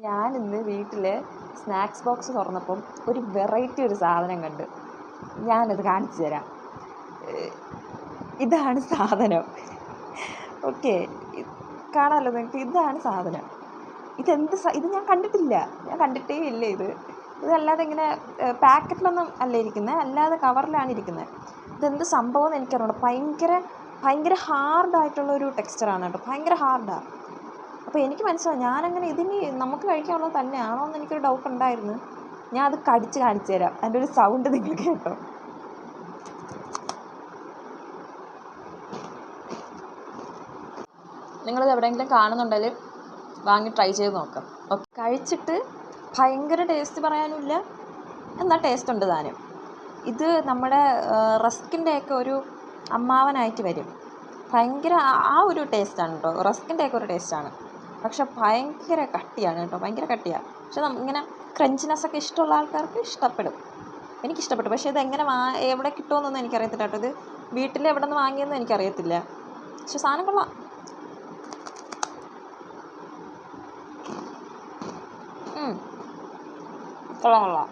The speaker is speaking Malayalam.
ഞാനിന്ന് വീട്ടിൽ സ്നാക്സ് ബോക്സ് തുറന്നപ്പം ഒരു വെറൈറ്റി ഒരു സാധനം കണ്ട്. ഞാനത് കാണിച്ചു തരാം. ഇതാണ് സാധനം. ഓക്കെ, കാണാമല്ലോ നിങ്ങൾക്ക്. ഇതാണ് സാധനം. ഇത് ഞാൻ കണ്ടിട്ടേ ഇല്ല. ഇതല്ലാതെ ഇങ്ങനെ പാക്കറ്റിലൊന്നും അല്ല ഇരിക്കുന്നത്, അല്ലാതെ കവറിലാണ് ഇരിക്കുന്നത്. ഇതെന്ത് സംഭവം എന്ന് എനിക്കറിയണം. ഭയങ്കര ഹാർഡായിട്ടുള്ളൊരു ടെക്സ്ചറാണ് കേട്ടോ. ഭയങ്കര ഹാർഡാണ്. അപ്പോൾ എനിക്ക് മനസ്സിലാവും, ഞാനങ്ങനെ ഇതിന് നമുക്ക് കഴിക്കാനുള്ളത് തന്നെയാണോ എന്ന് എനിക്കൊരു ഡൗട്ട് ഉണ്ടായിരുന്നു. ഞാൻ അത് കടിച്ച് കാണിച്ചു തരാം. അതിൻ്റെ ഒരു സൗണ്ട് നിങ്ങൾ കേട്ടോ. നിങ്ങളിത് എവിടെയെങ്കിലും കാണുന്നുണ്ടെങ്കിൽ വാങ്ങി ട്രൈ ചെയ്ത് നോക്കാം. ഓക്കെ, കഴിച്ചിട്ട് ഭയങ്കര ടേസ്റ്റ് പറയാനുമില്ല, എന്നാൽ ടേസ്റ്റ് ഉണ്ട് താനും. ഇത് നമ്മുടെ റസ്കിൻ്റെയൊക്കെ ഒരു അമ്മാവനായിട്ട് വരും. ഭയങ്കര ആ ഒരു ടേസ്റ്റാണ് കേട്ടോ. റസ്കിൻ്റെയൊക്കെ ഒരു ടേസ്റ്റാണ്. പക്ഷെ ഭയങ്കര കട്ടിയാണ് കേട്ടോ, ഭയങ്കര കട്ടിയാണ്. പക്ഷെ ഇങ്ങനെ ക്രഞ്ചിനെസ്സൊക്കെ ഇഷ്ടമുള്ള ആൾക്കാർക്ക് ഇഷ്ടപ്പെടും. എനിക്കിഷ്ടപ്പെട്ടു. പക്ഷേ ഇതെങ്ങനെ എവിടെ കിട്ടുമെന്നൊന്നും എനിക്കറിയത്തില്ല കേട്ടോ. ഇത് വീട്ടിൽ എവിടെ നിന്ന് വാങ്ങിയെന്ന് എനിക്കറിയത്തില്ല. പക്ഷെ സാധനം കൊള്ളാം. കൊള്ളാം.